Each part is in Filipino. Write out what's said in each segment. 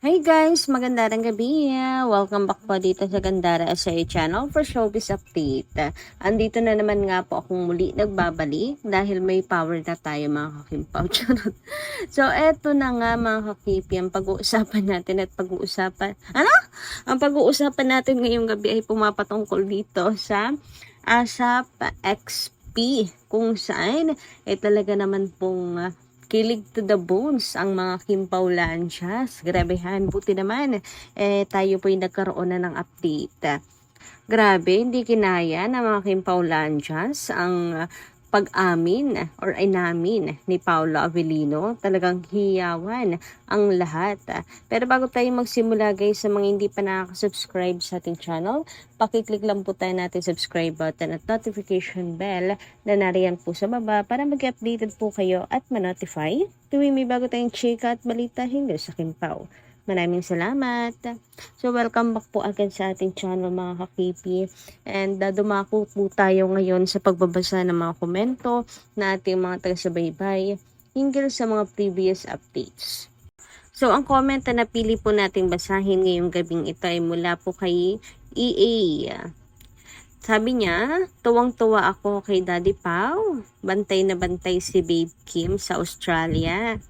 Hey guys, magandang gabi. Welcome back po dito sa Gandara SA channel for showbiz update. Andito na naman nga po akong muli nagbabalik dahil may power na tayo mga kakimpaw. Charot. So eto na nga mga kakipi, ang pag-uusapan natin at Ang pag-uusapan natin ngayong gabi ay pumapatungkol dito sa ASAP XP kung saan ay talaga naman pong kilig to the bones ang mga Kimpaw Lanchas. Grabehan, buti naman. Tayo po'y nagkaroon na ng update. Grabe, hindi kinaya ng mga Kimpaw Lanchas ang pag-amin or inamin ni Paolo Avellino. Talagang hiyawan ang lahat. Pero bago tayo magsimula guys, sa mga hindi pa nakaka-subscribe sa ating channel, pakiclick lang po tayo natin subscribe button at notification bell na nariyan po sa baba para mag-updated po kayo at ma-notify tuwing may bago tayong chika at balita hinggil sa Kimpaw. Maraming salamat. So, welcome back po agad sa ating channel mga kakipi. And dumako po tayo ngayon sa pagbabasa ng mga komento na ating mga taga-subaybay hinggil sa mga previous updates. So, ang comment na napili po nating basahin ngayong gabing ito ay mula po kay EA. Sabi niya, tuwang-tuwa ako kay Daddy Pau. Bantay na bantay si Babe Kim sa Australia.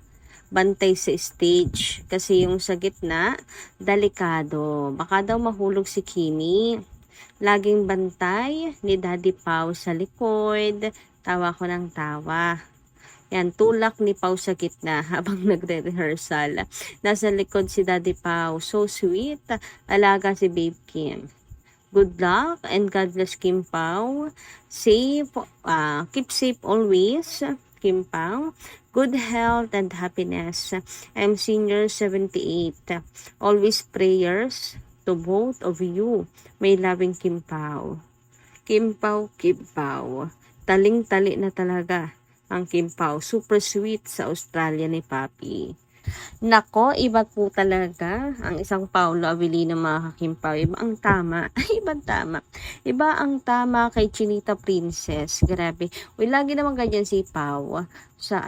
Bantay sa stage kasi yung sa gitna delikado, baka daw mahulog si Kimi. Laging bantay ni Daddy Pau sa likod, tawa ko ng tawa. Yan, tulak ni Pau sa gitna habang nagre-rehearsal. Nasa likod si Daddy Pau, so sweet. Alaga si Babe Kim. Good luck and God bless Kim Pau. Safe, keep safe always, Kim Pau. Good health and happiness. I'm senior 78. Always prayers to both of you. May loving Kim Pau. Kim Pau, Kim Pau. Taling-tali na talaga ang Kim Pau. Super sweet sa Australia ni Papi. Nako, iba po talaga ang isang Paolo Avellino mga kakimpaw. Iba ang tama. Ibang tama. Iba ang tama kay Chinita Princess. Grabe. Uy, lagi naman ganyan si Pau sa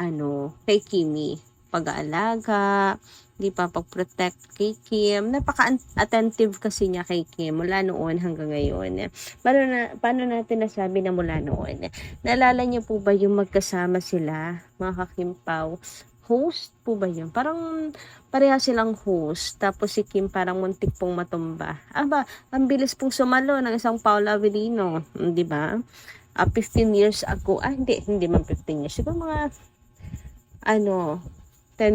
kay Kimi. Pag-aalaga, di pa pag-protect kay Kim. Napaka-attentive kasi niya kay Kim mula noon hanggang ngayon. Paano natin nasabi na mula noon? Naalala niyo po ba yung magkasama sila, mga kakimpaw? Host po ba yun? Parang pareha silang host. Tapos si Kim parang muntik pong matumba. Ang bilis pong sumalo ng isang Paolo Avellino. Di ba? 15 years ago. Hindi man 15 years. Siguro mga 10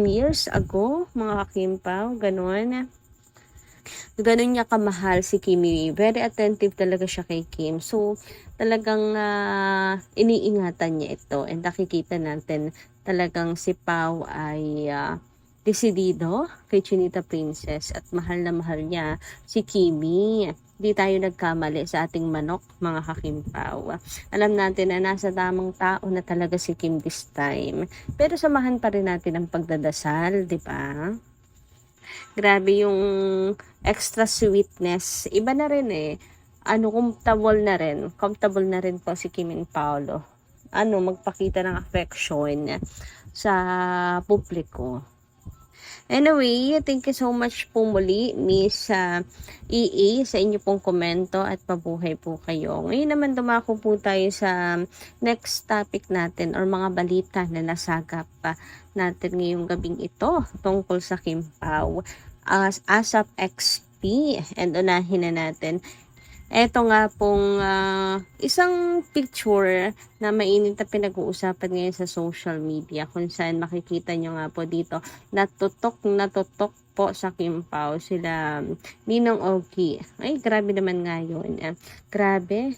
years ago, mga kakimpaw. Ganon niya kamahal si Kimi. Very attentive talaga siya kay Kim. So, talagang iniingatan niya ito. And nakikita natin talagang si Pau ay desidido kay Chinita Princess at mahal na mahal niya si Kimi. Di tayo nagkamali sa ating manok, mga kakimpaw. Alam natin na nasa tamang tao na talaga si Kim this time. Pero samahan pa rin natin ang pagdadasal, di ba? Grabe yung extra sweetness. Iba na rin comfortable na rin po si Kim and Paolo. Magpakita ng affection sa publiko. Anyway, thank you so much po muli, Miss EA, sa inyo pong komento at pabuhay po kayo. Ngayon naman dumako po tayo sa next topic natin or mga balita na nasagap natin ngayong gabing ito tungkol sa Kimpaw. ASAP XP, and unahin na natin. Eto nga pong isang picture na mainit na pinag-uusapan ngayon sa social media kung saan makikita nyo nga po dito natutok po sa Kimpaw sila Ninong Ogie. Ay, grabe naman nga yun. Grabe.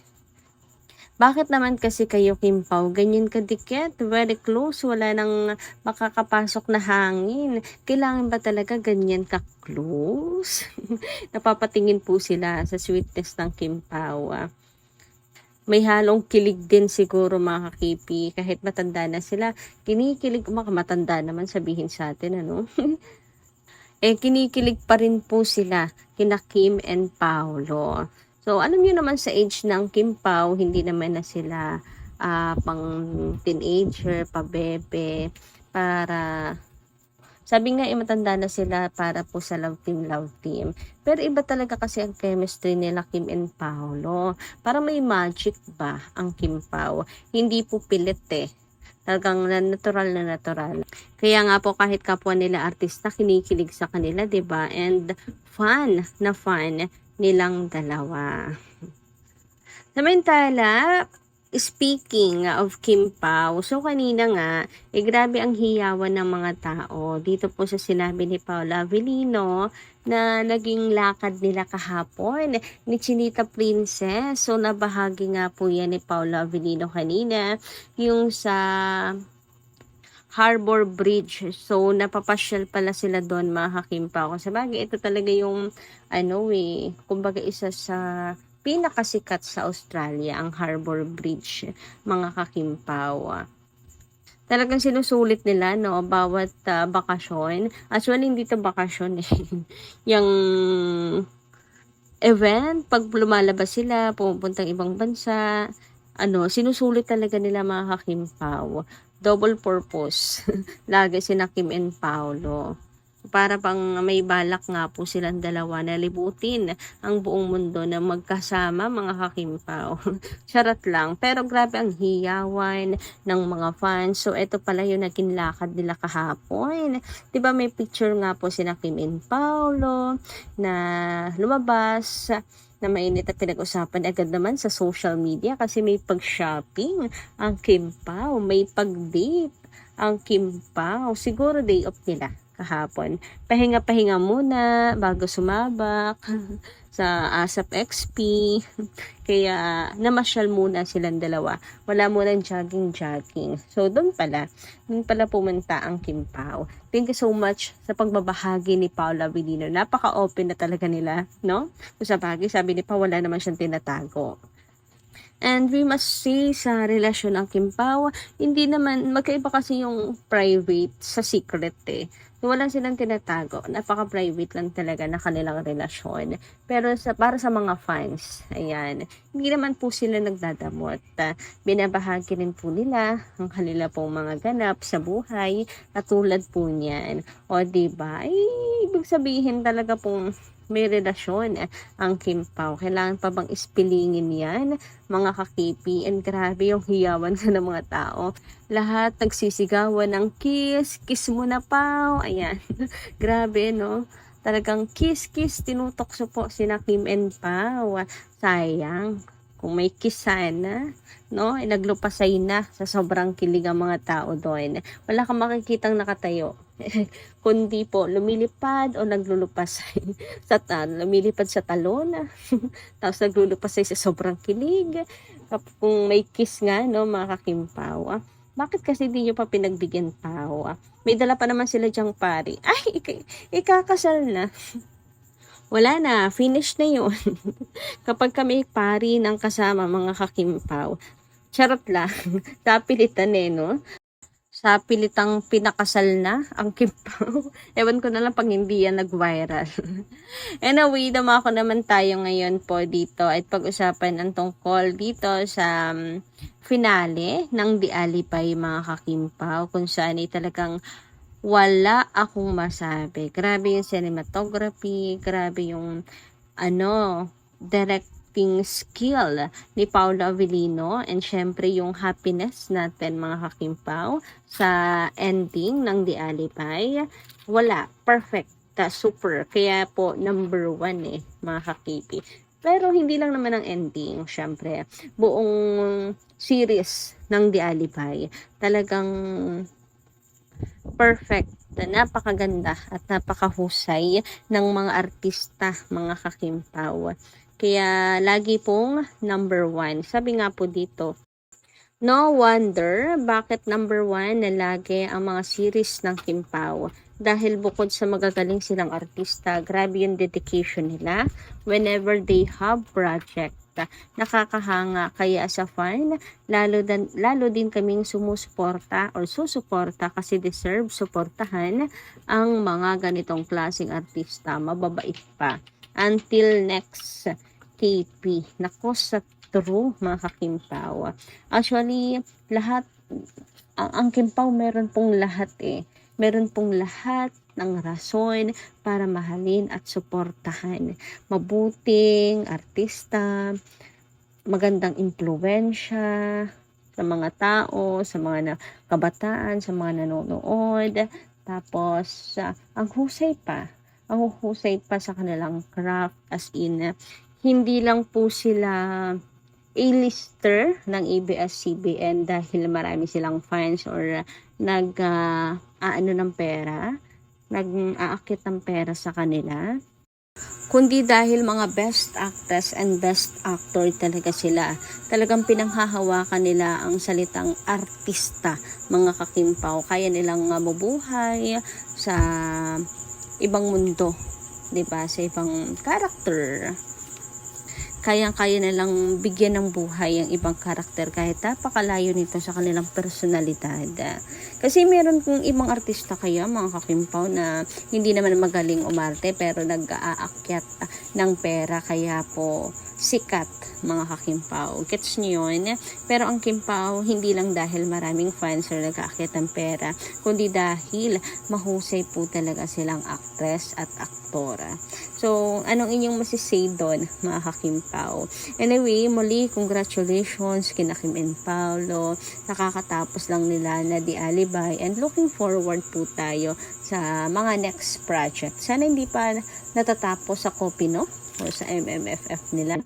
Bakit naman kasi kayo Kimpaw ganyan kadikit, very close, wala nang makakapasok na hangin? Kailangan ba talaga ganyan ka-close? Napapatingin po sila sa sweetness ng Kimpaw. May halong kilig din siguro mga kakipi, kahit matanda na sila, kinikilig, matanda naman sabihin sa atin, kinikilig pa rin po sila kina Kim and Paolo. So, alam niyo naman sa age ng Kim Pau, hindi naman na sila pang teenager, pa bebe, para Sabi nga, matanda na sila para po sa love team, love team. Pero iba talaga kasi ang chemistry nila, Kim and Paolo. Para may magic ba ang Kim Pao? Hindi po pilit eh. Talagang natural na natural. Kaya nga po kahit kapwa nila artista, kinikilig sa kanila, 'di ba? And fun na fun nilang dalawa. Samantala, speaking of Kim Pao, so kanina nga, grabe ang hiyawan ng mga tao. Dito po sa sinabi ni Paula Avellino na naging lakad nila kahapon ni Chinita Princess. So nabahagi nga po yan ni Paula Avellino kanina, yung sa Harbor Bridge. So, napapasyal pala sila doon, mga Ka-Kim Pao. Sa bagay, ito talaga yung, kumbaga isa sa pinakasikat sa Australia, ang Harbor Bridge, mga Ka-Kim Pao. Talagang sinusulit nila, no, bawat bakasyon. Actually, hindi to bakasyon eh. Yung event, pag lumalabas sila, pupuntang ibang bansa, sinusulit talaga nila, mga Ka-Kim Pao. Double purpose. Lagi sina Kim and Paolo. Para pang may balak nga po silang dalawa na libutin ang buong mundo na magkasama, mga Ka-Kim Pao. Charot lang. Pero grabe ang hiyawan ng mga fans. So, ito pala yung naging lakad nila kahapon. Diba may picture nga po sina Kim and Paolo na lumabas na mainit at pinag-usapan agad naman sa social media kasi may pag-shopping ang Kim Pao, may pag-date ang Kim Pao. Siguro day off nila kahapon. Pahinga-pahinga muna bago sumabak sa ASAP XP. Kaya namasyal muna silang dalawa. Wala munang jogging. So doon pala pumunta ang Kim Pao. Thank you so much sa pagbabahagi ni Paula Avellino. Napaka-open na talaga nila, no? Kung sa bagay, sabi ni Pa, wala naman siyang tinatago. And we must say sa relasyon ng Kim Pao, hindi naman, magkaiba kasi yung private sa secret eh. Wala silang tinatago. Napaka-private lang talaga na kanilang relasyon. Pero para sa mga fans, ayan, hindi naman po sila nagdadamot. Binabahagi rin po nila ang kanila pong mga ganap sa buhay, katulad po niyan. O diba? Ay, ibig sabihin talaga pong may relasyon ang Kim Pao. Kailangan pa bang ispilingin yan, mga Ka-KP? And grabe yung hiyawan ng mga tao. Lahat nagsisigawan ng kiss mo na Pao. Ayan, grabe no? Talagang kiss, tinutokso po sina Kim and Pao. Sayang, kung may kiss sana, no? Naglupasay na sa sobrang kilig ang mga tao doon. Wala kang makikitang nakatayo. Kundi po lumilipad o naglulupasay lumilipad sa talon tapos naglulupasay sa sobrang kilig. Kung may kiss nga, no, mga Ka-Kim Pao, bakit kasi di nyo pa pinagbigyan Pao? May dala pa naman sila dyang pari. Ay, ikakasal na. Wala na, finish na yun. Kapag kami pari ng kasama, mga Ka-Kim Pao, charot lang. Tapilitan no? Sa pilitang pinakasal na ang Kim Pao. Ewan ko na lang pag hindi yan nag-viral. Anyway, dumako naman tayo ngayon po dito at pag-usapan ang tungkol dito sa finale ng Di Alipay, mga Ka-Kim Pao, kung saan ay talagang wala akong masabi. Grabe yung cinematography, grabe yung directing skill ni Paula Avellino, and syempre yung happiness natin, mga Ka-Kim Pao, sa ending ng Di Alipay. Wala, perfect, super. Kaya po number 1 mga Ka-KP. Pero hindi lang naman ang ending, syempre. Buong series ng Di Alipay talagang perfect, napakaganda at napakahusay ng mga artista, mga Ka-Kim Pao. Kaya lagi pong number 1. Sabi nga po dito, no wonder bakit number 1 na lagi ang mga series ng Kim Pao. Dahil bukod sa magagaling silang artista, grabe yung dedication nila whenever they have project. Nakakahanga, kaya sa fan, lalo din kaming sumusuporta or susuporta kasi deserve suportahan ang mga ganitong klaseng artista. Mababait pa. Until next KP. Nako, sa true, mga Ka-Kim Pao. Actually, lahat, ang Kim Pao meron pong lahat Meron pong lahat ng rason para mahalin at suportahan. Mabuting artista, magandang impluwensya sa mga tao, sa mga kabataan, sa mga nanonood. Tapos, ang husay pa. Ang husay pa sa kanilang craft, as in, hindi lang po sila A-lister ng ABS-CBN dahil marami silang fans or aano ng pera, nag-aakit ng pera sa kanila, kundi dahil mga best actress and best actor talaga sila. Talagang pinanghahawakan nila ang salitang artista, mga kakimpaw. Kaya nilang mabuhay sa ibang mundo, 'di ba? Sa ibang character. Kayang-kaya nilang bigyan ng buhay ang ibang karakter kahit napakalayo nito sa kanilang personalidad. Kasi meron kong ibang artista kaya, mga kakimpaw, na hindi naman magaling umarte pero nag-aakyat ng pera kaya po sikat, mga kakimpaw. Gets nyo yun? Pero ang kimpaw, hindi lang dahil maraming fans or nag-aakyat ng pera, kundi dahil mahusay po talaga silang actress at aktora. So, anong inyong masisay doon, mga kakimpaw? Anyway, muli, congratulations kina Kim and Paolo. Nakakatapos lang nila na The Alibay and looking forward po tayo sa mga next project. Sana hindi pa natatapos sa Copy, no? O sa MMFF nila.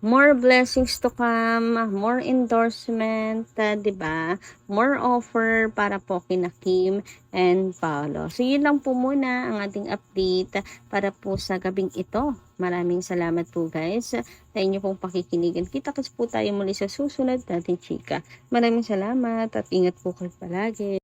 More blessings to come, more endorsement, 'di ba? More offer para po kina Kim and Paolo. So yun lang po muna ang ating update para po sa gabing ito. Maraming salamat po guys sa inyo pong pakikinigan. Kita-kits po tayo muli sa susunod nating chika. Maraming salamat at ingat po kayo palagi.